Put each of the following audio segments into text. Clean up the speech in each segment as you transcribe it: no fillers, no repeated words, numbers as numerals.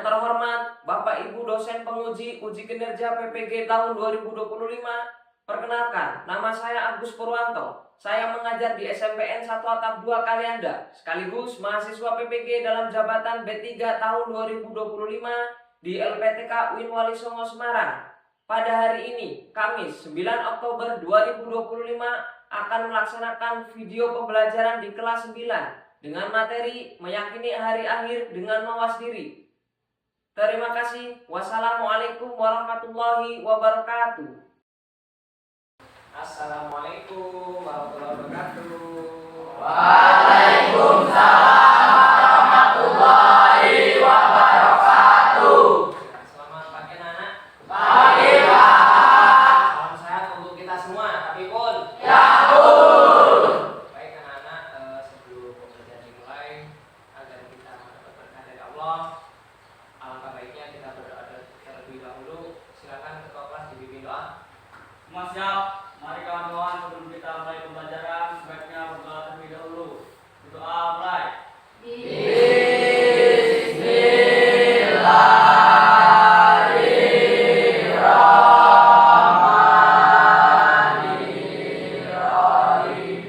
terhormat Bapak Ibu dosen penguji uji kinerja PPG tahun 2025, perkenalkan, nama saya Agus Purwanto. Saya mengajar di SMPN 1 Atap 2 Kalianda, sekaligus mahasiswa PPG dalam jabatan B3 tahun 2025 di LPTK UIN Wali Songo Semarang. Pada hari ini, Kamis 9 Oktober 2025, akan melaksanakan video pembelajaran di kelas 9 dengan materi meyakini hari akhir dengan mawas diri. Terima kasih. Wassalamualaikum warahmatullahi wabarakatuh. Assalamualaikum warahmatullahi wabarakatuh. Waalaikumsalam warahmatullahi wabarakatuh. Selamat pagi anak-anak. Pagi Pak. Salam sehat untuk kita semua. Tapi pun Ya pun. baik anak-anak, sebelum pembelajaran dimulai, agar kita mendapat berkah dari Allah, alangkah baiknya kita berdoa terlebih dahulu. Silakan ketua kelas dibimbing doa. Semua siap? Mari kawan-kawan, sebelum kita mulai pembelajaran, sebaiknya berdoa terlebih dahulu. Berdoa mulai. Bismillahirrahmanirrahim.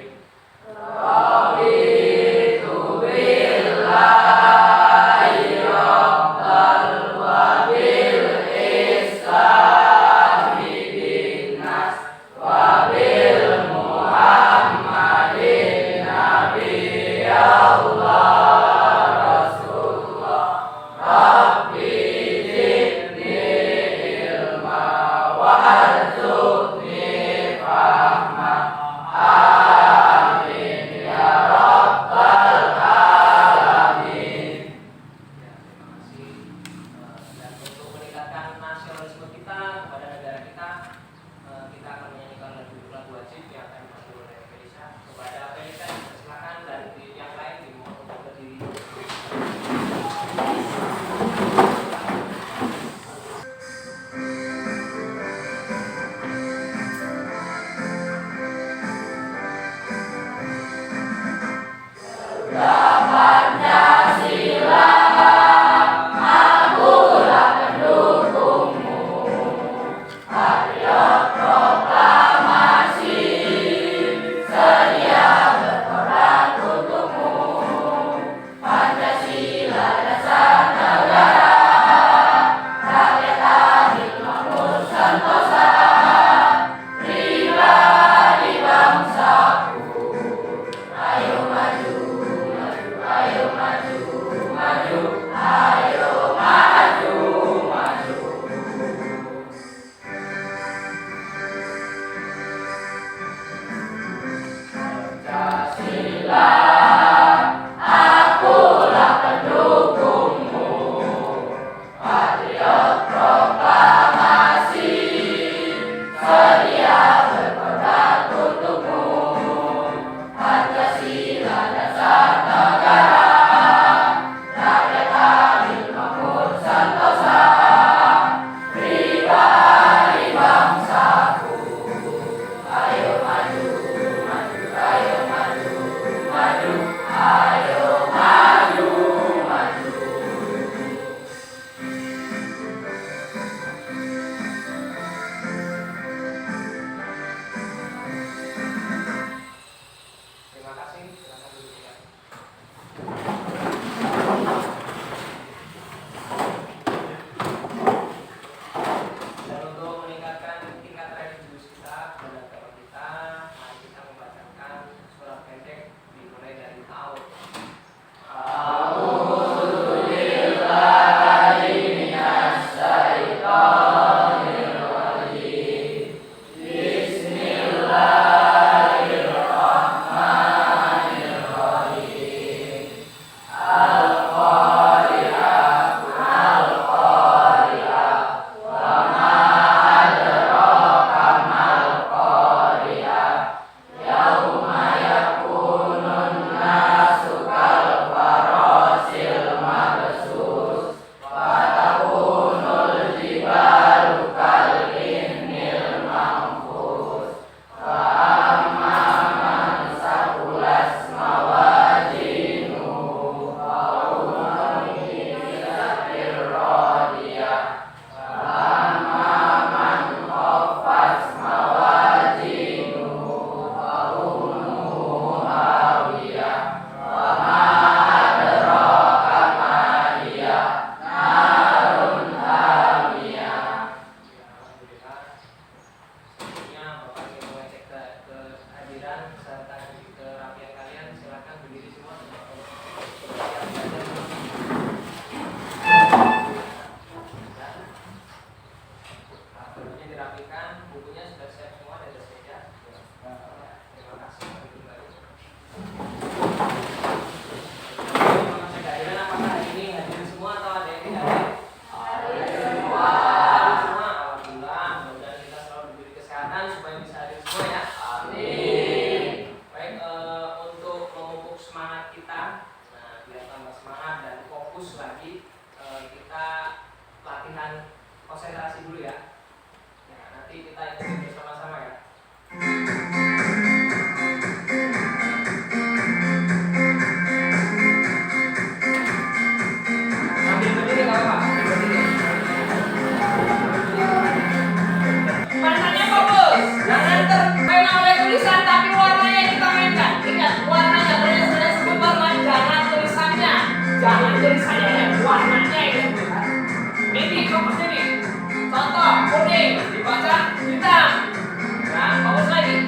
Raditu billahi rabbal wa bil islami dinnas wa latihan konsentrasi dulu ya. Ya, nanti kita ikutin bersama-sama ya. Sambil berdiri nggak apa-apa. Warnanya fokus, jangan terpena oleh tulisan tapi warnanya yang kita mainkan. Ingat, warnanya tulisannya sebut warna, jangan tulisannya, jangan tulisannya ya, warnanya yang disebut. Ini fokus ini. Contoh kuning dibaca hitam. Nah, fokus lagi.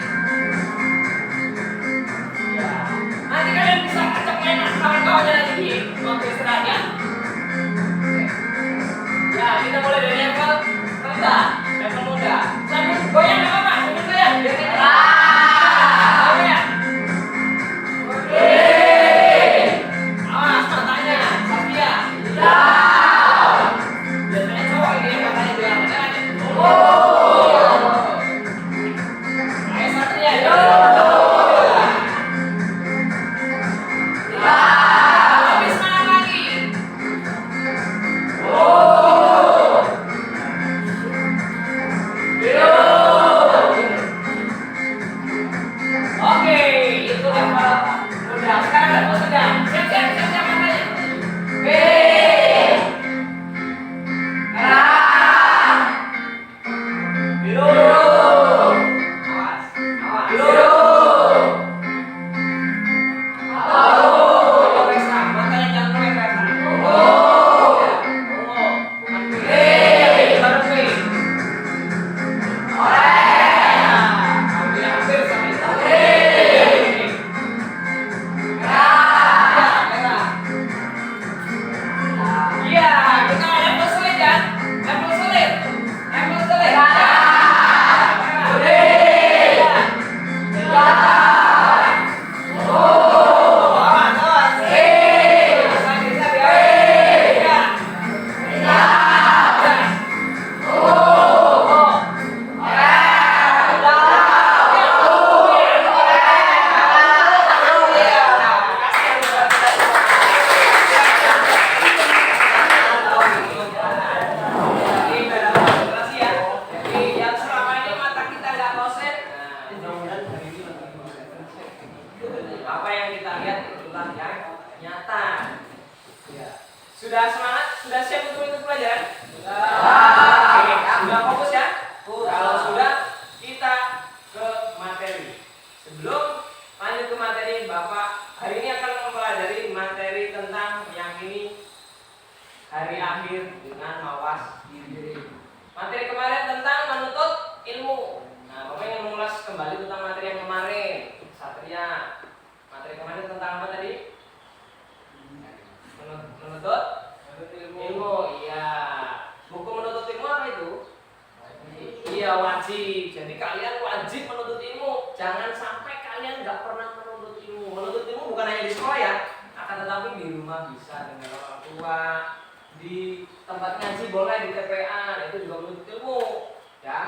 Ya, nanti kalian bisa ajak main kawan-kawannya lagi di waktu istirahat ya. Ya, kita mulai dari level rendah, level muda. Sambil goyang nggak apa-apa, sambil goyang. Biar kita goyang. Awas matanya, Saskia. Biasanya cowok ini yang matanya goyang. Ayo Satria, yo. Lebih semangat lagi. Oke, itu level muda. Sekarang level sedang. Siap matanya. Biru. Awas, awas. Biru. Resa, matanya jangan melek Resa. Ungu. Bukan pink. Baru pink. Hampir sampai iya, kita level sulit ya. Level sulit. Level sulit. Apa yang kita lihat itulah yang nyata. Ya. Sudah semangat? Sudah siap untuk ikut pelajaran? Oke, sudah fokus ya? Kalau sudah, kita ke materi. Sebelum lanjut ke materi, Bapak hari ini akan mempelajari materi tentang yang ini hari akhir dengan mawas diri. Materi kemarin tentang menuntut ilmu. Nah, Bapak ingin mengulas kembali tentang materi yang kemarin. Satria, materi kemarin tentang apa tadi? Menuntut ilmu. Iya. Buku menuntut ilmu apa itu? Iya, wajib. Jadi kalian wajib menuntut ilmu. Jangan sampai kalian nggak pernah menuntut ilmu. Menuntut ilmu bukan hanya di sekolah ya, akan tetapi di rumah bisa dengan orang tua, di tempat ngaji boleh, di TPA, itu juga menuntut ilmu, ya.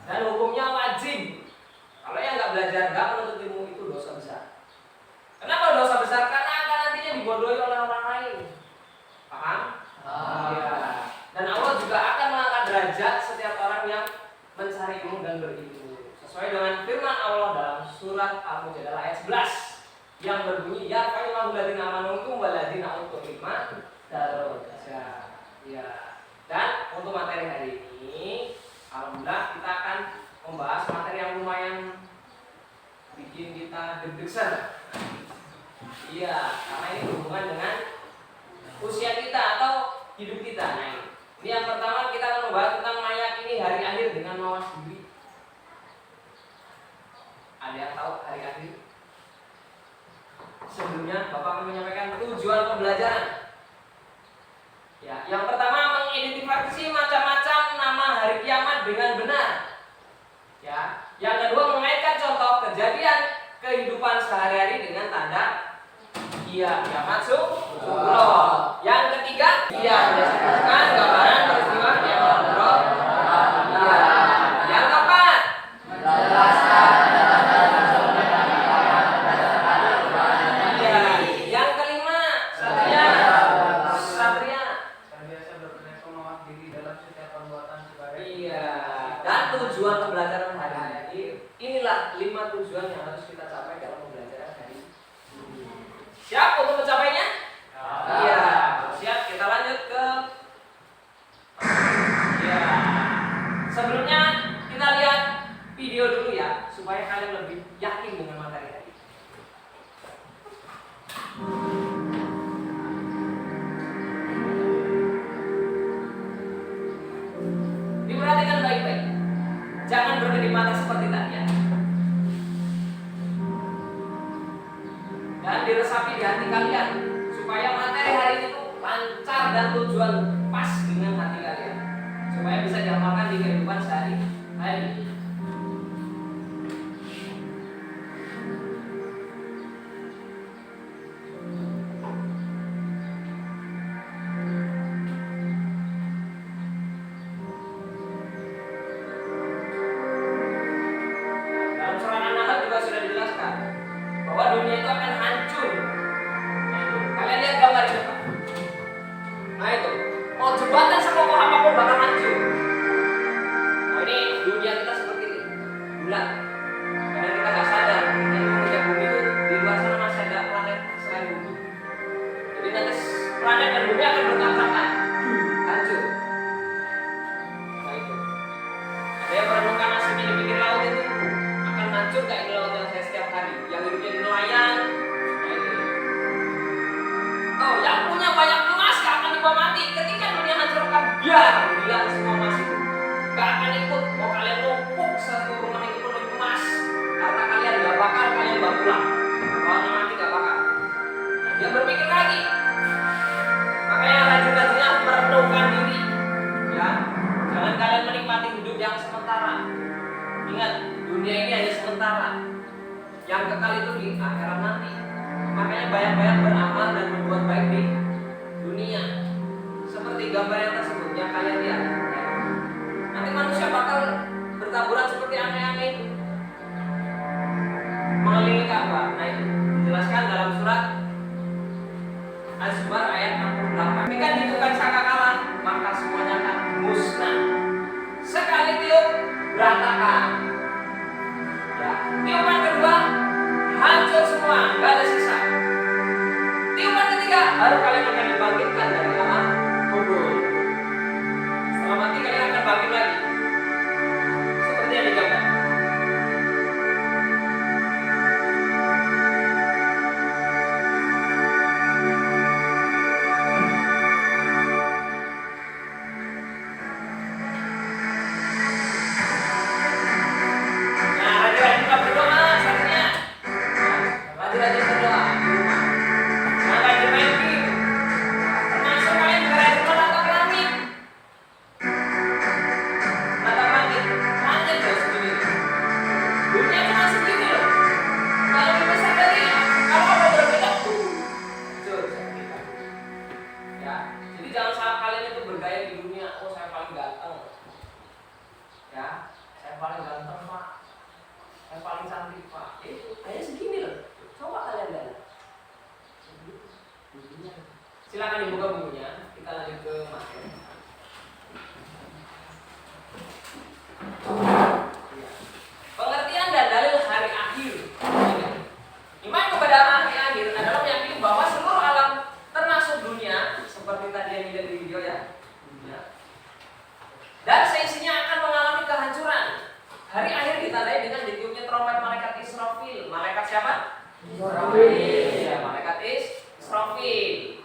Dan hukumnya wajib. Kalau yang nggak belajar, nggak menuntut ilmu, itu dosa besar. Kenapa dosa besar? Karena akan nantinya dibodohi oleh orang lain. Paham? Ya. Dan Allah juga akan mengangkat derajat setiap orang yang mencari ilmu dan berilmu. Sesuai dengan firman Allah dalam surat Al-Mujadalah ayat 11 yang berbunyi ya qayyimul ladzina amanu waladina utul ilma darajat. Ya. Dan untuk materi hari ini, alhamdulillah kita akan membahas materi yang lumayan bikin kita deg-degan. Iya, karena ini berhubungan dengan usia kita atau hidup kita. Nah, ini yang pertama kita akan membahas tentang meyakini hari akhir dengan mawas diri. Ada yang tahu hari akhir? Sebelumnya Bapak akan menyampaikan tujuan pembelajaran. Ya, yang pertama mengidentifikasi macam-macam nama hari kiamat dengan benar. Ya, yang kedua mengaitkan contoh kejadian kehidupan sehari-hari dengan tanda kiamat sughra. Yang ketiga, berdasarkan gambaran peristiwa kiamat sughra. Yang keempat, yang kelima, Satria. maaf diri dalam setiap perbuatan sebagai Iya. Dan tujuan pembelajaran hari ini, inilah 5 tujuan yang harus kita capai dalam pembelajaran hari ini. Siap untuk mencapainya? Iya. Siap. Kita lanjut ke. Iya. Sebelumnya kita lihat video dulu ya, supaya kalian lebih yakin dengan materi tadi. Diperhatikan baik-baik. Jangan berkedip mata seperti tadi ya. Dan diresapi di hati kalian supaya materi hari ini tuh lancar dan tujuan pas dengan hati kalian, supaya bisa diamalkan di kehidupan sehari-hari. Dalam surah An-Nahl juga sudah dijelaskan bahwa dunia itu akan hancur. Nah, itu. Kalian lihat gambar di depan. Nah itu, mau jembatan sekokoh apapun bakal hancur. Nah ini dunia kita seperti ini, bulat. Karena kita nggak sadar, kita mengejar bumi itu di luar sana masih ada planet selain bumi. Jadi nanti planet dan bumi akan bertabrakan, hancur. Nah itu. Ada yang merenungkan nasibnya di pinggir laut itu akan hancur kayak di laut yang saya setiap hari, yang hidupnya di nelayan. Nah ini. Oh, yang punya banyak emas gak akan dibawa mati. Ketika dunia hancur akan biar hilang semua emas itu. Gak akan ikut. Mau kalian numpuk satu rumah itu penuh emas, harta kalian gak bakal kalian bawa pulang. Kalau mati gak bakal. Nah, dia berpikir lagi. Makanya rajin-rajinnya merenungkan diri. Ya, jangan kalian menikmati hidup yang sementara. Ingat, dunia ini hanya sementara. Yang kekal itu di akhirat nanti. Makanya banyak-banyak beramal dan berbuat baik di dunia. Seperti gambar yang tersebut yang kalian lihat. Nanti manusia bakal bertaburan seperti aneh-aneh itu, mengelilingi Ka'bah. Nah itu dijelaskan dalam surat Az-Zumar ayat 68. Ketika dihitungkan sangkakala, maka semuanya akan musnah. Sekali tiup berantakan. Ya, tiupan kedua hancur semua, nggak ada sisa. Tiupan ketiga baru kalian akan dibangkitkan dari alam kubur. Setelah mati kalian akan bangkit lagi, seperti yang digambar. Nah, rajin-rajin kita berdoa selanjutnya. Rajin-rajin berdoa. Nah, rajin main game. Termasuk kalian juga rajin menatap langit. Menatap langit. Langit loh segini. Dunia cuma segini loh. Kalau lebih besar dari kalau ada berbeda tuh. Jauh kita. Ya, jadi jangan salah kalian itu bergaya di dunia. Oh, saya paling ganteng. Ya, saya paling ganteng pak. Saya paling cantik pak. Itu hanya segini loh. Coba kalian lihat. Silakan dibuka bukunya. Kita lanjut ke materi. Ya. Pengertian dan dalil hari akhir. Iman kepada hari akhir adalah meyakini bahwa seluruh alam termasuk dunia, seperti tadi yang dilihat di video ya. Dan seisinya akan mengalami kehancuran. Hari akhir ditandai dengan ditiupnya trompet malaikat Israfil. Malaikat siapa? Israfil. Ya, malaikat Israfil.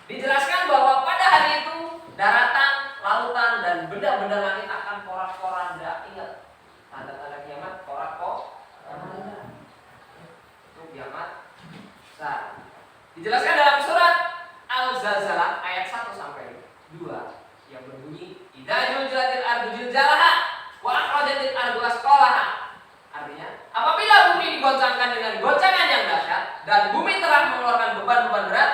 Dijelaskan bahwa pada hari itu daratan, lautan, dan benda-benda langit akan porak-poranda. Ingat, tanda-tanda kiamat porak-poranda. Itu kiamat besar. Dijelaskan dalam surat Al-Zalzalah ayat 1 sampai 2 yang berbunyi idza zulzilatil ardu zilzalaha wa akhrajatil ardu asqalaha. Artinya, apabila bumi digoncangkan dengan goncangan yang dahsyat dan bumi telah mengeluarkan beban-beban berat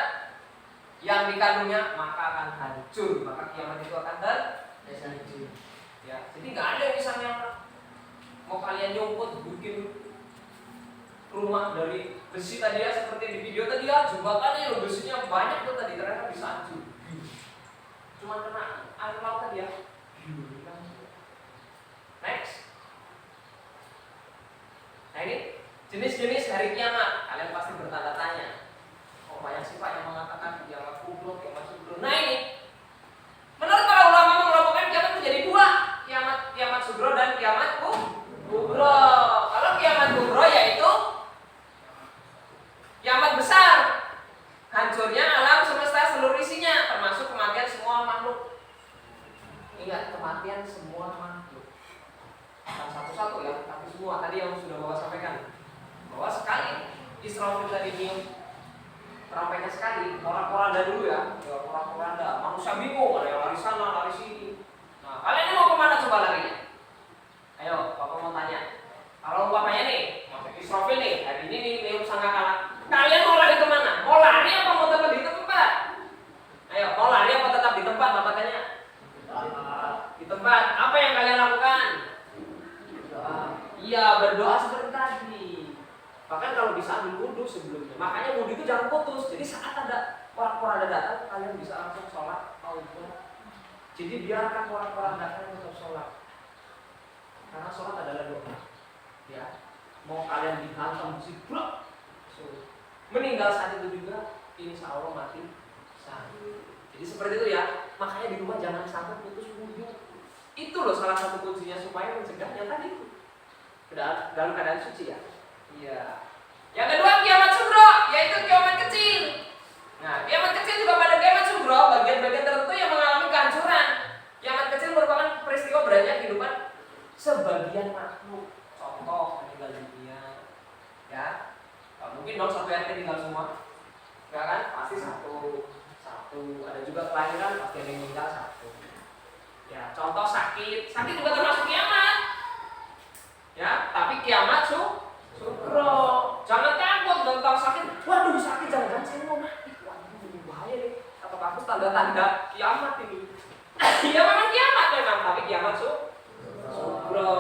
yang dikandungnya, maka akan hancur. Maka kiamat itu akan terjadi. Ya, jadi nggak ada yang misalnya mau kalian nyumput bikin rumah dari besi tadi ya, seperti di video tadi ya, jembatannya loh besinya banyak tuh tadi, ternyata bisa hancur. Cuma cuma kena air laut tadi ya. Next. Nah ini jenis-jenis hari kiamat. Kalian pasti bertanda tanya. Oh banyak sih Pak yang mengatakan kiamat kubro, kiamat sugro. Nah ini, menurut para ulama mengelompokkan kiamat menjadi dua, kiamat sugro dan kiamat kubro. Kalau kiamat kubro yaitu kiamat besar, hancurnya alam semesta seluruh isinya, termasuk kematian semua makhluk. Ingat, kematian semua makhluk. Bukan satu-satu ya, tapi semua. Tadi yang sudah Bapak sampaikan, bahwa sekali Israfil tadi nyium terampainya sekali, orang-oranda dulu ya, orang-oranda, manusia bingung, ada yang lari sana, lari sini. Nah, kalian ini mau kemana coba larinya? Ayo, Bapak mau tanya. Kalau bapaknya nih, masuk Israfil nih, hari ini nih nyium sangkakala. Kalian mau lari kemana? Mau lari apa mau tetap di tempat? Ayo, mau lari apa tetap di tempat? Bapak tanya. Di tempat. Apa yang kalian lakukan? Iya, berdoa seperti tadi. Bahkan kalau bisa ambil wudhu sebelumnya. Makanya wudhu itu jangan putus. Jadi saat ada orang-orang datang, kalian bisa langsung sholat. Jadi biarkan orang-orang datang untuk sholat. Karena sholat adalah doa. Ya, mau kalian dihantam jiblok, meninggal saat itu juga, insya Allah mati syahid. Jadi seperti itu ya. Makanya di rumah jangan sampai putus wudhu. Itu loh salah satu kuncinya supaya mencegah yang tadi itu. Dalam keadaan suci ya. Iya. Yang kedua kiamat sugro, yaitu kiamat kecil. Nah, kiamat kecil juga pada kiamat sugro, bagian-bagian tertentu yang mengalami kehancuran. Kiamat kecil merupakan peristiwa beranjak kehidupan sebagian makhluk. Contoh meninggal dunia, ya. Mungkin dong satu RT tinggal semua, ya kan? Pasti satu. Ada juga kelahiran, pasti ada yang meninggal satu. Ya, contoh sakit juga termasuk kiamat. Ya, tapi kiamat sugro. Jangan takut tentang sakit. Waduh sakit, jangan-jangan saya mau mati. Waduh ini bahaya nih. Atau kamu tanda-tanda kiamat ini. Ya memang kiamat memang, tapi kiamat sugro.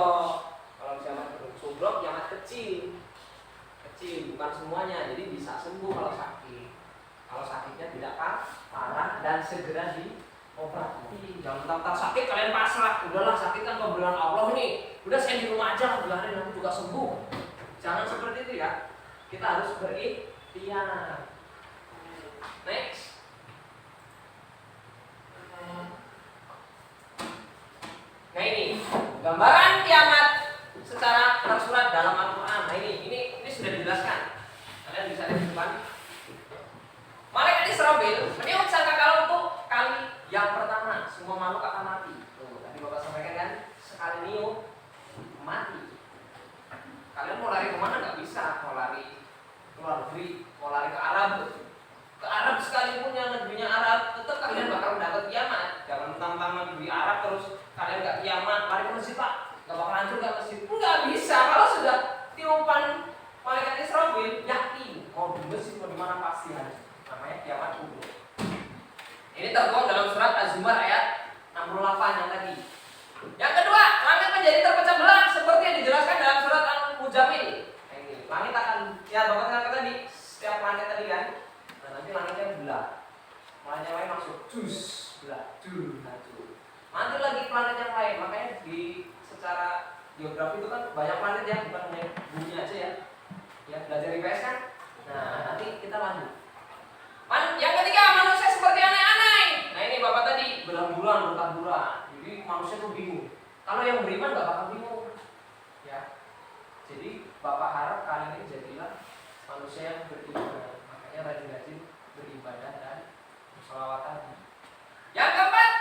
Kalau kiamat sugro, kiamat kecil, bukan semuanya. Jadi bisa sembuh kalau sakit. Kalau sakitnya tidak parah dan segera diobati. Jangan tentang sakit kalian pasrah. Udahlah sakit kan pemberian Allah nih. Udah saya di rumah aja, biarin nanti juga sembuh. Jangan seperti itu ya. Kita harus berikhtiar. Next. Nah ini gambaran kiamat secara tersurat dalam Al-Quran. Nah ini sudah dijelaskan. Kalian bisa lihat di depan. Malaikat Israfil meniup sangkakala untuk kali yang pertama. Semua makhluk akan mati. Tuh, tadi Bapak sampaikan kan, sekali niup mati. Kalian mau lari kemana nggak bisa. Mau lari ke luar negeri, mau lari ke Arab, ke Arab sekalipun yang negerinya Arab, tetap kalian bakal mendapat kiamat. Jangan tentang negeri Arab terus kalian nggak kiamat. Lari ke masjid Pak, nggak bakal hancur nggak masjid. Nggak bisa. Kalau sudah tiupan malaikat Israfil, yakin mau di masjid mau di mana pasti hancur. Namanya kiamat kubro. Ini tertuang dalam surat Az-Zumar ayat 68 yang tadi. Yang kedua, langit menjadi terpecah belah seperti yang dijelaskan dalam surat Al-Mujamil. Nah, ini langit akan, ya Bapak katakan tadi, setiap planet tadi kan. Nah, nanti langitnya belah. Planet yang lain masuk, jus, belah, hancur. Nanti lagi planet yang lain, makanya di secara geografi itu kan banyak planet ya, bukan hanya bumi aja ya. Ya, belajar IPS kan. Nah, nanti kita lanjut. Yang ketiga, manusia seperti aneh-aneh. Nah ini Bapak tadi berhamburan, bertaburan. Jadi manusia tuh bingung. Kalau yang beriman gak bakal bingung. Ya. Jadi Bapak harap kalian ini jadilah manusia yang beribadah. Makanya rajin-rajin beribadah dan sholawatan. Yang keempat,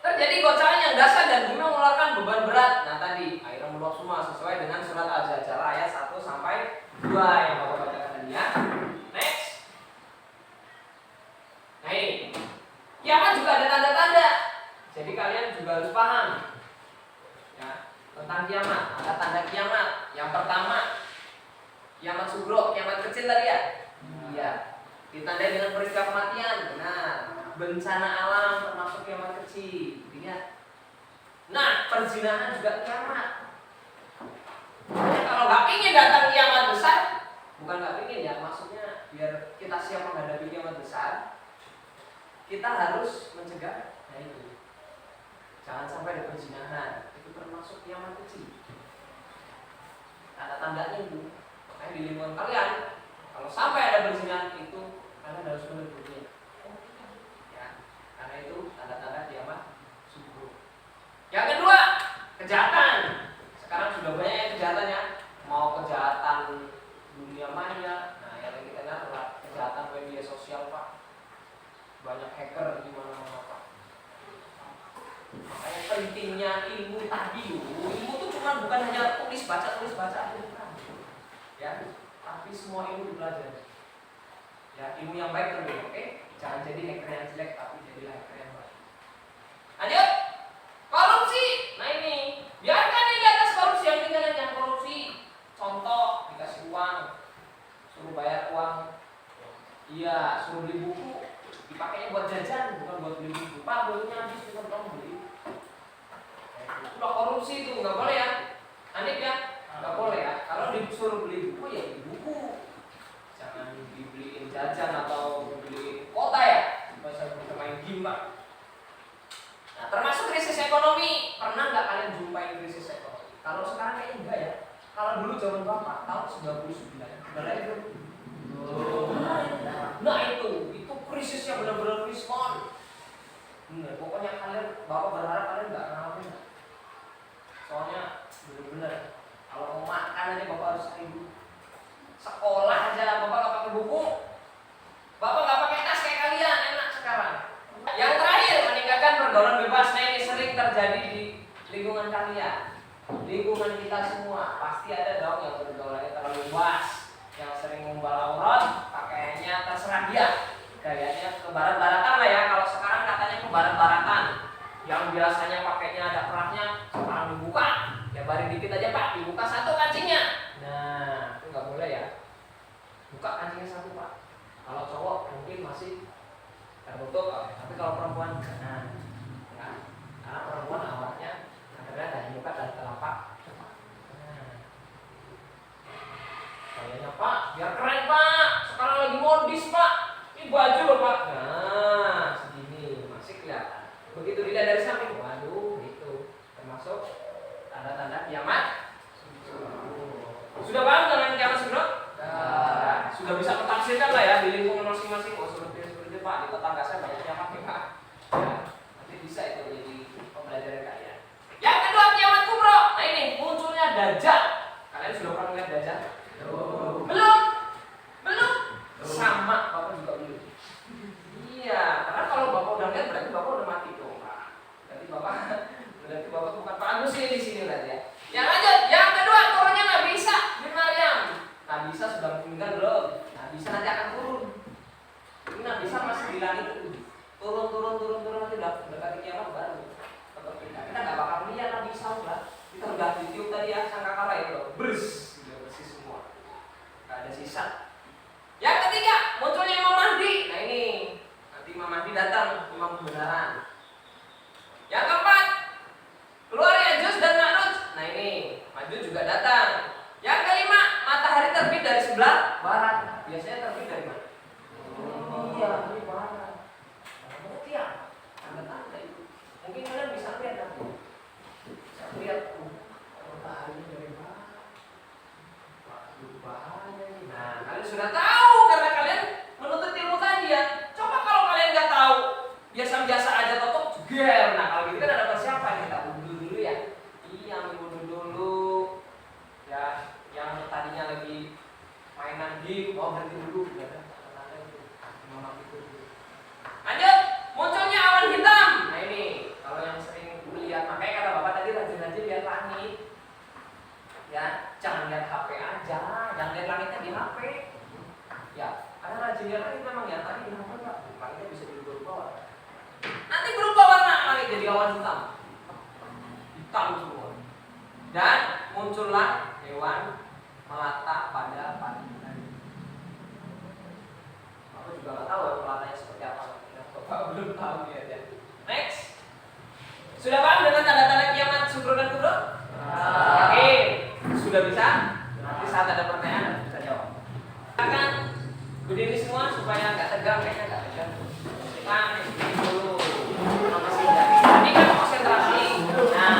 terjadi goncangan yang dasar dan bumi mengeluarkan beban berat. Nah tadi air meluap semua sesuai dengan surat Al-Zalzalah ayat 1 sampai 2 yang Bapak bacakan tadi ya. Next. Nah ini, kiamat juga ada tanda-tanda. Jadi kalian juga harus paham ya, tentang kiamat. Ada tanda kiamat. Yang pertama, kiamat sugro, kiamat kecil tadi ya. Iya. Ditandai dengan peristiwa kematian. Benar. Bencana alam termasuk kiamat kecil. Lihat. Nah, perzinahan juga kiamat. Nah, kalau nggak ingin datang kiamat besar, bukan nggak ingin ya, maksudnya biar kita siap menghadapi kiamat besar, kita harus mencegah perzinahan, itu termasuk kiamat kecil. Tanda-tandanya itu, makanya di lingkungan kalian, kalau sampai ada perzinahan itu, kalian harus menegurnya. Ya, karena itu tanda-tanda kiamat subuh. Yang kedua, kejahatan. Sekarang sudah banyak yang kejahatannya, mau kejahatan dunia maya. Nah, yang kita lihat adalah kejahatan media sosial, Pak. Banyak hacker di mana-mana, Pak. Makanya pentingnya ilmu tadi. Ilmu itu cuma bukan hanya tulis baca aja, bukan. Ya, tapi semua ilmu dipelajari. Ya, ilmu yang baik terlebih, oke? Jangan jadi hacker yang jelek, tapi jadilah hacker yang baik. Lanjut. Korupsi. Nah ini, biarkan di atas korupsi yang tinggalin yang korupsi. Contoh, dikasih uang, suruh bayar uang. Iya, suruh beli buku, dipakainya buat jajan, bukan buat beli buku. Pak, bukunya habis, bukan kamu beli. Itulah korupsi itu, nggak boleh ya. Aneh ya, nggak boleh ya. Kalau disuruh beli buku, ya beli buku. Jangan dibeliin jajan atau dibeliin kota ya. Masa kita main game, Pak. Nah, termasuk krisis ekonomi. Pernah nggak kalian jumpain krisis ekonomi? Kalau sekarang kayaknya enggak ya. Kalau dulu zaman Bapak, tahun 99, udah lahir belum? Nah itu krisis yang benar-benar krispon. Pokoknya kalian, Bapak berharap kalian nggak ngalamin. Soalnya benar-benar kalau mau makan aja Bapak harus cari dulu. Sekolah aja Bapak nggak pakai buku, Bapak nggak pakai tas kayak kalian, enak sekarang. Yang terakhir, meningkatkan pergaulan bebas. Nah ini sering terjadi di lingkungan kalian, lingkungan kita semua. Pasti ada dong yang pergaulannya terlalu luas, yang sering ngumpal aurat, pakaiannya terserah dia, gayanya ke barat-baratan lah ya. Kalau sekarang katanya ke barat-baratan, yang biasanya pakainya ada kerahnya, sekarang dibuka. Ya bari dikit aja Pak, dibuka satu kancingnya. Nah itu nggak boleh ya, buka kancingnya satu Pak. Kalau cowok mungkin masih tertutup, tapi kalau perempuan jangan. Ya, karena perempuan awalnya kadang-kadang dari muka dan telapak. Kayaknya Pak, biar keren Pak. Sekarang lagi modis Pak. Ini baju loh Pak. Nah, segini masih kelihatan. Begitu dilihat dari samping, waduh, itu termasuk tanda-tanda kiamat. Sudah paham dengan kiamat subuh? Sudah bisa mentafsirkan lah ya di lingkungan masing-masing. Oh seperti itu Pak, di tetangga saya banyak kiamat nih Pak. Ya, nanti bisa itu jadi pembelajaran kalian. Yang kedua kiamat kubro. Nah ini munculnya dajjal. Kalian sudah pernah melihat dajjal? Belum? Sama, Bapak juga belum. Iya, karena kalau Bapak udah lihat berarti Bapak udah mati dong, Pak. Berarti Bapak bukan Pak Agus di sini berarti ya. Yang lanjut, yang kedua turunnya Nabi Isa bin Maryam. Nabi Isa sudah meninggal belum? Nabi Isa nanti akan turun. Ini Nabi Isa masih di langit itu. Turun nanti udah dekat kiamat baru. Kita nggak bakal lihat Nabi Isa udah. Kita udah ditiup tadi ya sangkakala itu loh. Bers, udah bersih semua. Nggak ada sisa. Yang ketiga, munculnya Imam Mahdi. Nah ini, nanti Imam Mahdi datang, Imam kebenaran. Yang keempat, keluar Ya'juj dan Ma'juj. Nah ini, Ma'juj juga datang. Yang kelima, matahari terbit dari sebelah barat. Biasanya terbit dari mana? Iya, dari barat. Mungkin ya, tanda-tanda itu. Mungkin kalian bisa lihat nanti. Bisa lihat, mataharinya dari barat. Bahaya ini. Nah, kalian sudah tahu karena kalian menuntut ilmu tadi ya. Coba kalau kalian nggak tahu, biasa-biasa aja totok jeger. Nah, kalau gitu kan ada persiapan, kita wudhu dulu ya. Iya, wudhu dulu. Ya, yang tadinya lagi mainan game, mau berhenti dulu. Ya kan, lanjut, munculnya awan hitam. Nah ini, kalau yang sering melihat, makanya kata Bapak tadi rajin-rajin lihat langit. Ya, jangan lihat HP aja, jangan lihat langitnya di HP. Ya, karena rajin lihat langit memang ya tadi di HP Pak, langitnya bisa berubah warna. Nanti berubah warna langit jadi awan hitam, hitam semua. Dan muncullah hewan melata pada pagi hari. Aku juga nggak tahu ya melatanya seperti apa. Bapak belum tahu ya. Next, sudah paham dengan tanda-tanda kiamat sugro dan kubro? Oke. Sudah bisa? Nanti saat ada pertanyaan bisa jawab. Akan berdiri semua supaya nggak tegang, kayaknya nggak tegang. Kita berdiri dulu. Tadi kan konsentrasi. Nah,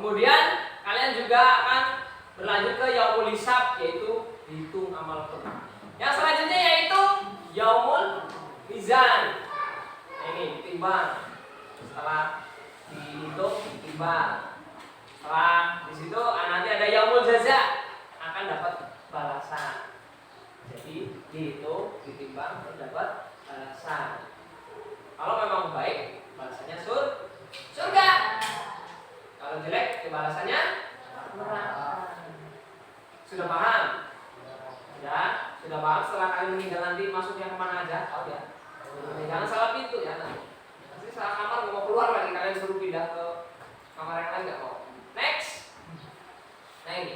Kemudian kalian juga akan berlanjut ke yaumul hisab, yaitu hitung amal perbuatan. Yang selanjutnya yaitu yaumul mizan. Nah, ini ditimbang. Setelah dihitung ditimbang. Setelah di situ nanti ada yaumul jaza, akan dapat balasan. Jadi dihitung ditimbang terdapat balasan. Kalau memang baik, balasannya surga. Kalau jelek, balasannya neraka. Sudah paham? Ya, sudah paham. Setelah kalian meninggal nanti masuknya kemana aja? Tahu ya? Jangan salah pintu ya. Nanti salah kamar mau keluar lagi, kalian suruh pindah ke kamar yang lain nggak mau. Next. Nah ini.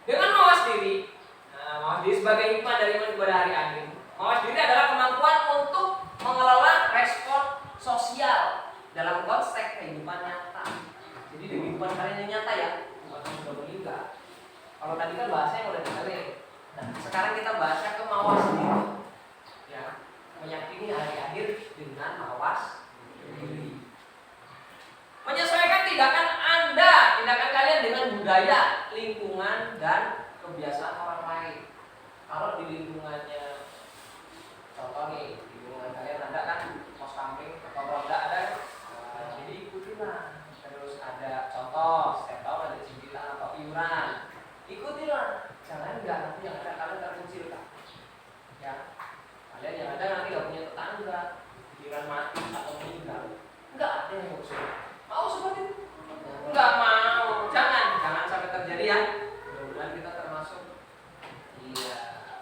Dengan mawas diri. Nah, mawas diri sebagai hikmah dari iman kepada hari akhir. Mawas diri adalah kemampuan untuk mengelola respon sosial dalam konteks kehidupan nyata. Jadi di kehidupan kalian yang nyata ya, bukan yang sudah meninggal. Kalau tadi kan bahasanya udah dengerin. Nah, sekarang kita bahasnya ke mawas diri. Ya, meyakini hari akhir dengan mawas diri. Menyesuaikan tindakan Anda, tindakan kalian dengan budaya, lingkungan, dan kebiasaan orang lain. Kalau di lingkungannya, contoh nih, di lingkungan kalian ada kan pos kamping atau ronda ada, jadi ikutilah. Terus ada contoh, setiap tahun ada cicilan atau iuran, ikutilah. Jangan enggak, nanti yang ada kalian terkucilkan. Ya, kalian yang ada nanti gak punya tetangga, giliran mati atau meninggal, enggak ada yang ngusul. Mau seperti itu? Enggak mau. Jangan sampai terjadi ya. Mudah-mudahan kita termasuk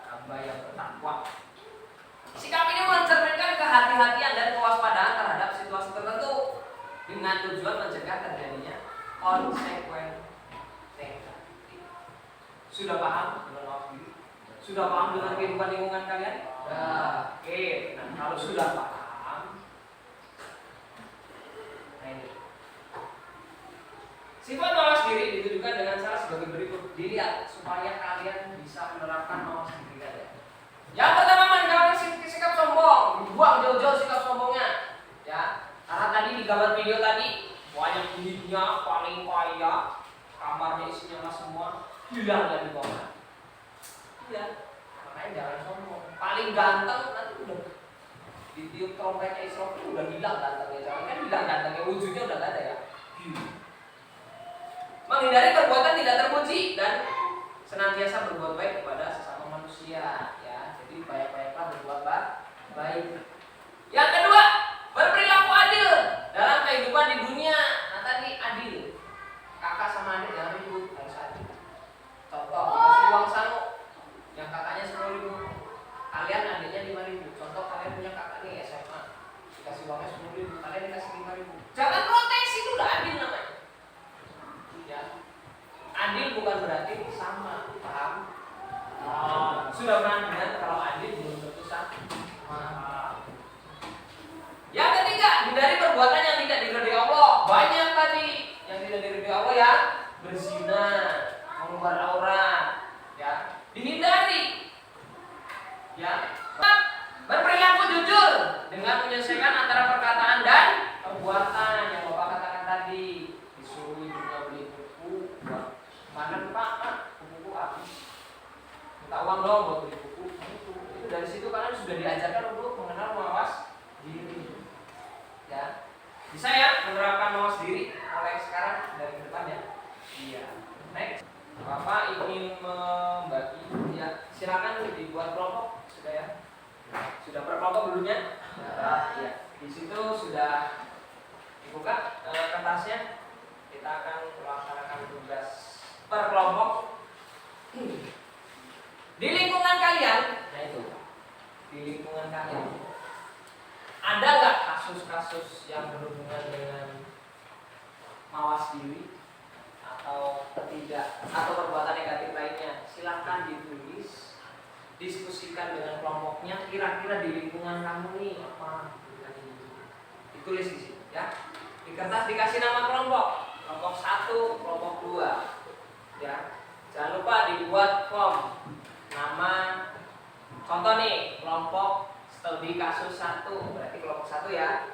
hamba yang bertakwa. Sikap ini mencerminkan kehati-hatian dan kewaspadaan terhadap situasi tertentu dengan tujuan mencegah terjadinya konsekuensi negatif. Sudah paham dengan mawas diri? Sudah paham dengan kehidupan lingkungan kalian? Oke. Nah, kalau sudah paham, nah ini. Sifat mawas diri ditujukan dengan cara sebagai berikut. Dilihat supaya kalian bisa menerapkan mawas diri kalian. Yang pertama, meninggalkan sikap sombong. Dibuang jauh-jauh sikap sombongnya. Ya, karena tadi di gambar video tadi banyak duitnya, paling kaya, kamarnya isinya semua, hilang dari bawah. Iya, makanya jangan sombong. Paling ganteng nanti udah ditiup trompetnya Israfil udah hilang gantengnya. Jangan kan hilang gantengnya, wujudnya udah gak ada ya. Menghindari perbuatan tidak terpuji dan senantiasa berbuat baik kepada sesama manusia ya. Jadi banyak-banyaklah berbuat baik. Yang kedua, berperilaku adil dalam kehidupan di dunia. Nah tadi adil. Kakak sama adik jangan ribut, harus adil. Contoh, dikasih uang sangu yang kakaknya 10.000, kalian adiknya 5.000. Contoh kalian punya kakak nih SMA, dikasih uangnya 10.000, kalian dikasih 5.000. Jangan protes, itu udah adil namanya. Ya. Adil bukan berarti sama, paham? Sudah pernah dengar kalau adil belum tentu sama. Yang ketiga, hindari perbuatan yang tidak diridhoi Allah. Banyak tadi yang tidak diridhoi Allah ya, berzina, mengumbar aurat, ya, dihindari. Ya. Berperilaku jujur dengan menyelesaikan antara perkataan dan perbuatan yang Bapak katakan tadi. Disuruh ibunya beli buku, makan Pak, buku habis. Minta uang dong buat beli buku. Itu dari situ kalian sudah diajarkan untuk mengenal mawas diri. Ya, bisa ya menerapkan mawas diri mulai sekarang dari depan ya. Iya. Next, Bapak ingin membagi, ya silakan dibuat kelompok sudah ya. Sudah per kelompok dulunya. Ya. Di situ sudah dibuka kertasnya. Kita akan melaksanakan tugas per kelompok. Di lingkungan kalian, nah itu, di lingkungan kalian ada nggak kasus-kasus yang berhubungan dengan mawas diri atau tidak atau perbuatan negatif lainnya? Silahkan ditulis, diskusikan dengan kelompoknya. Kira-kira di lingkungan kamu nih apa? Ditulis di sini, ya. Di kertas dikasih nama kelompok 1, kelompok 2, ya. Jangan lupa dibuat form nama. Contoh nih kelompok studi kasus 1, berarti kelompok 1 ya.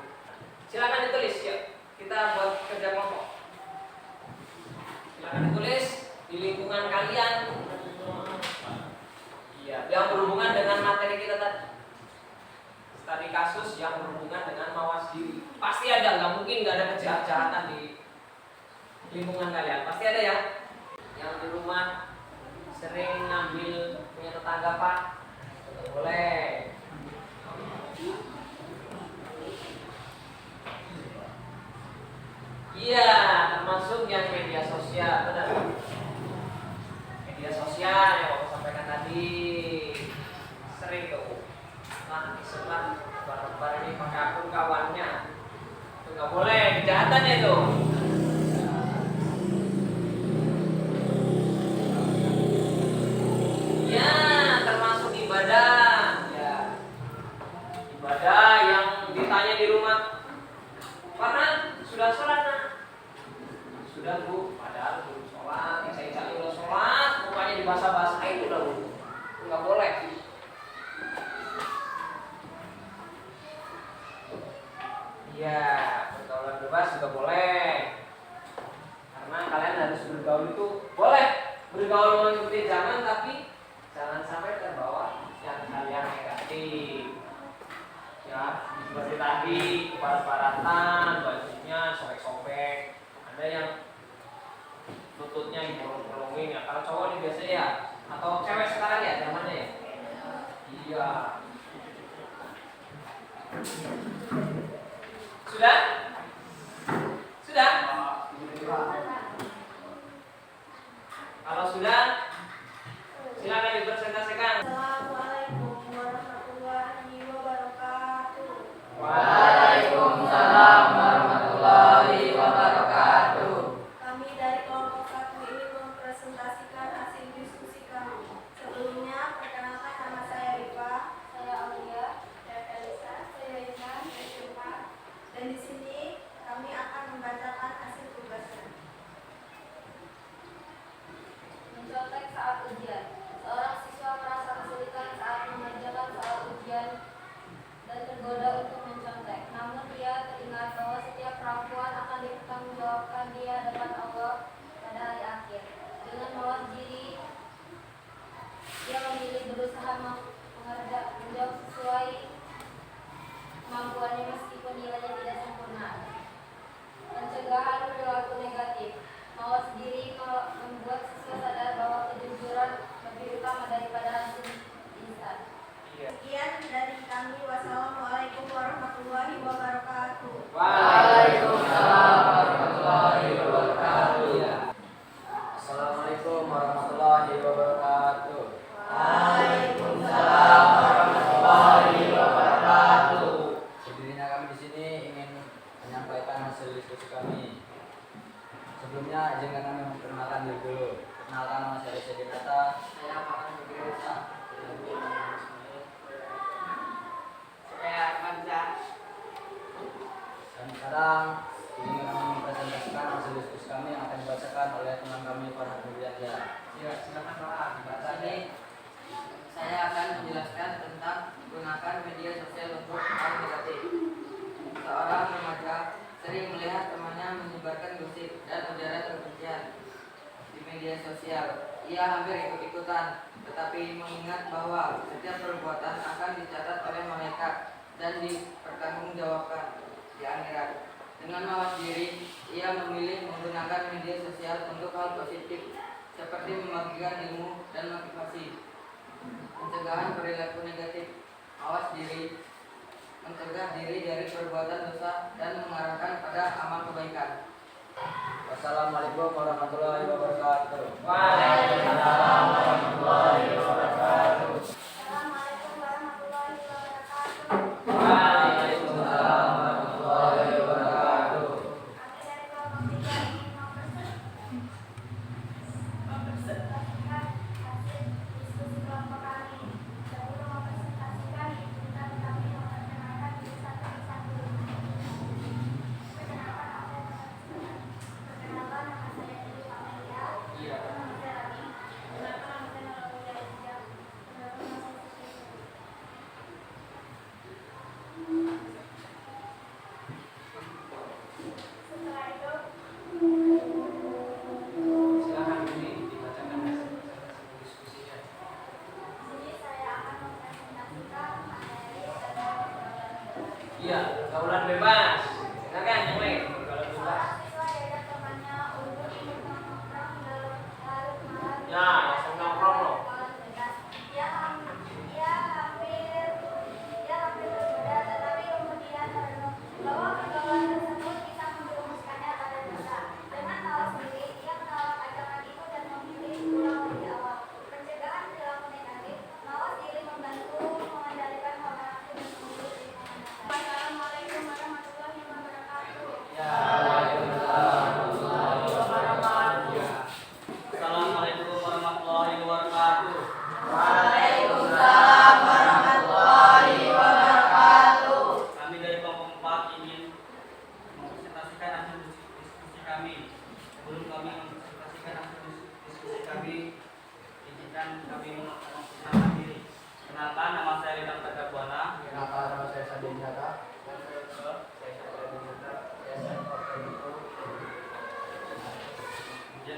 Silakan ditulis, yuk kita buat kerja kelompok. Pasti ada, nggak mungkin nggak ada kejahatan di lingkungan kalian. Pasti ada ya. Yang di rumah sering ngambil punya tetangga Pak, nggak boleh. Iya, termasuk yang media sosial, benar. Media sosial yang aku sampaikan tadi sering tuh. Nah, disebar barang-barang ini pakai akun kawannya. Itu nggak boleh, kejahatannya itu. Ya, termasuk ibadah. Ya, ibadah yang ditanya di rumah. Karena sudah sholat nak? Sudah bu, padahal belum sholat. Yang saya cari udah sholat, mukanya dibasah-basahin udah bu. Nggak boleh. Iya, pergaulan bebas juga boleh. Karena kalian harus bergaul itu boleh bergaul mengikuti zaman, tapi jangan sampai terbawa yang hal-hal negatif. Ya, seperti tadi keparat-paratan, bajunya sobek-sobek, ada yang lututnya dibolong-bolongin ya. Kalau cowok ini biasa ya, atau cewek sekarang ya zamannya ya. Iya. Sudah? Sudah? Kalau sudah, silakan dipresentasikan. Assalamualaikum warahmatullahi wabarakatuh. Waalaikumsalam warahmatullahi wabarakatuh. Kami dari kelompok 1 ini mempresentasikan hasil diskusi kami. Sebelumnya, perkenalkan nama saya Rifa, saya Aulia, saya Elisa, saya Intan, saya Syufa. Dan di sini kami akan membacakan hasil tugasnya. Mencontek saat ujian. Seorang siswa merasa kesulitan saat mengerjakan soal ujian dan tergoda untuk mencontek. Namun dia teringat bahwa setiap perempuan akan dipertanggungjawabkan di hadapan Allah pada hari akhir. Dengan mawas diri, dia memilih berusaha menjawab sesuai kemampuannya meskipun nilainya tidak sempurna. Pencegahan perilaku negatif. Mawas diri membuat siswa sadar bahwa kejujuran lebih utama daripada hasil lisan. Sekian dari kami. Wassalamualaikum warahmatullahi wabarakatuh. Waalaikumsalam warahmatullahi wabarakatuh. Assalamualaikum warahmatullahi wabarakatuh. Waalaikumsalam warahmatullahi wabarakatuh. Berdirinya kami di sini ingin menyampaikan hasil diskusi kami. Sebelumnya izinkan kami memperkenalkan diri dulu. Perkenalkan, nama saya Reza Dinata. Saya Pak Andresa. Dan sekarang ingin kami mempresentasikan hasil diskusi kami yang akan dibacakan oleh teman kami Farhan Nurdiansyah. Ya, silakan Pak. Dibaca ini. Saya akan menjelaskan tentang gunakan media sosial untuk hal negatif. Seorang remaja sering melihat temannya menyebarkan gosip dan ujaran kebencian di media sosial. Ia hampir ikut-ikutan, tetapi mengingat bahwa setiap perbuatan akan dicatat oleh malaikat dan dipertanggungjawabkan di akhirat. Dengan mawas diri, ia memilih menggunakan media sosial untuk hal positif seperti membagikan ilmu dan motivasi. Pencegahan perilaku negatif. Mawas diri mencegah diri dari perbuatan dosa dan mengarahkan pada amal kebaikan. Wassalamualaikum warahmatullahi wabarakatuh. Waalaikumsalam warahmatullahi wabarakatuh. Assalamualaikum warahmatullahi wabarakatuh. Waalaikumsalam warahmatullahi wabarakatuh. Kami dari kelompok 3 ingin mempresentasikan hasil diskusi kelompok kami. Sebelum mempresentasikan, izinkan kami memperkenalkan diri satu persatu. Perkenalkan nama saya Dewi Amelia. Iya. Teman saya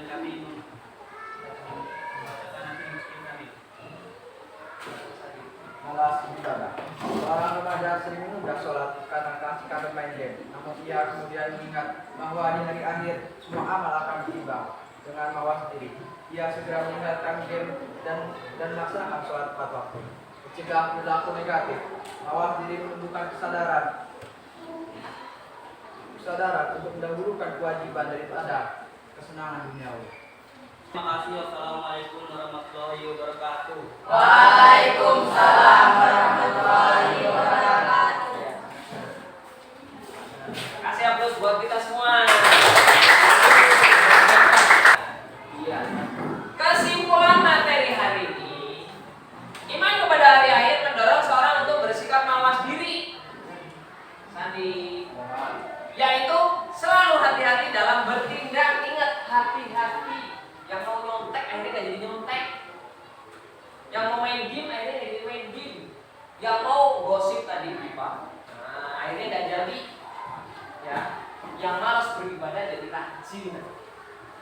kami membacakan nanti miskin kami. Malas ibadah. Seorang remaja sering menunda sholat karena keasikan bermain game. Namun ia kemudian mengingat bahwa di hari akhir semua amal akan ditimbang dengan mawas diri. Ia segera meninggalkan game dan melaksanakan sholat tepat waktu. Mencegah perilaku negatif. Mawas diri menunjukkan kesadaran untuk mendahulukan kewajiban daripada kesenangan duniawi. Terima kasih. Wassalamualaikum warahmatullahi wabarakatuh. Waalaikumsalam warahmatullahi wabarakatuh. Kasih aplaus buat kita semua. Iya. Kesimpulan materi hari ini, iman kepada hari akhir mendorong seorang untuk bersikap mawas diri. Sandi, yaitu selalu hati-hati dalam bertindak. Ingat, hati-hati. Yang mau nyontek akhirnya gak jadi nyontek. Yang mau main game akhirnya gak jadi main game. Yang mau gosip tadi pipa, nah, akhirnya gak jadi. Ya, yang malas beribadah jadi rajin.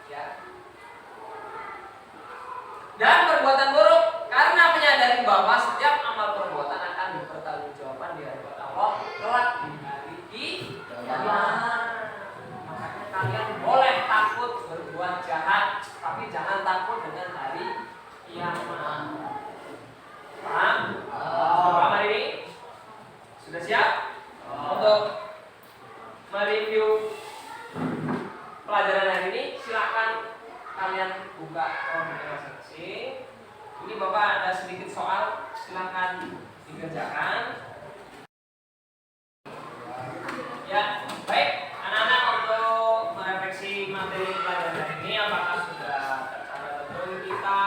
Ya. Dan perbuatan buruk karena menyadari bahwa setiap amal perbuatan akan dipertanggungjawabkan di hadapan Allah kelak di hari kiamat. Makanya kalian boleh takut berbuat jahat, tapi jangan takut dengan hari kiamat. Paham? Paham hari ini? Sudah siap untuk mereview pelajaran hari ini? Silakan kalian buka komputer masing-masing. Ini Bapak ada sedikit soal, silakan dikerjakan. Ya, baik anak-anak, untuk merefleksi materi pelajaran hari ini, apakah sudah tercapai betul? Kita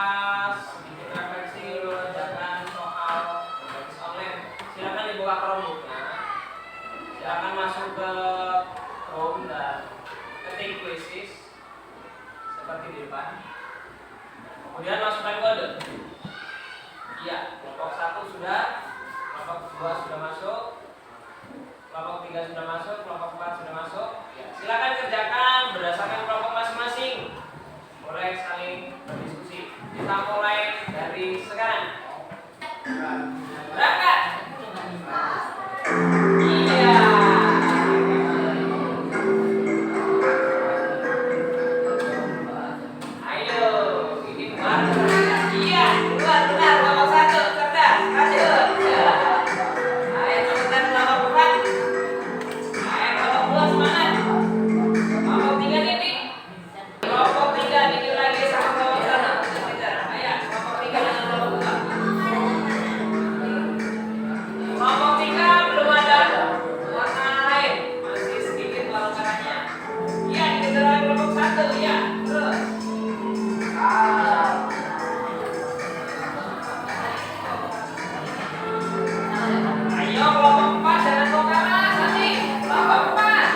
sedikit refleksi mengerjakan soal berbasis online. Silakan dibuka Chromebook-nya. Silakan masuk ke Chrome dan ketik quizzes seperti di depan. Kemudian masukkan kode. Iya, kelompok 1 sudah, kelompok 2 sudah masuk, kelompok 3 sudah masuk, kelompok 4 sudah masuk. Ya, silakan kerjakan berdasarkan kelompok masing-masing. Boleh saling berdiskusi. Kita mulai dari sekarang. Berangkat. Iya. Ayo, ini keluar. Iya, keluar benar. Kelompok 1 cerdas, lanjut. Ya. Ayo cepetan kelompok 4. Ayo kelompok 2 semangat. Kelompok 3 titik. Kelompok 3 titik lagi sama kelompok 1. Kejar. Ayo kelompok 3 dengan kelompok 2. Kelompok 3 belum ada warna lain, masih sedikit pelanggarannya. Iya, dikejar oleh kelompok 1. Iya, terus. Ayo kelompok 4 jangan bongkar nanti. Kelompok 4.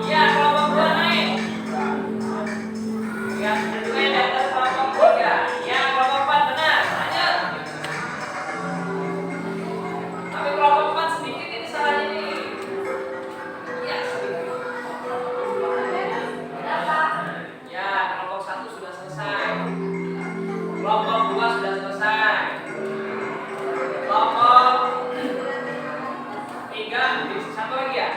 Iya, kelompok 2 naik. Ya, juga yang di atas kelompok 3. Iya, kelompok 4 benar. Lanjut. Tapi kelompok 4 sedikit ini salahnya nih. Iya, sedikit. Ya, kelompok 1 sudah selesai. Kelompok 2 sudah selesai. Kelompok 3 satu lagi ya.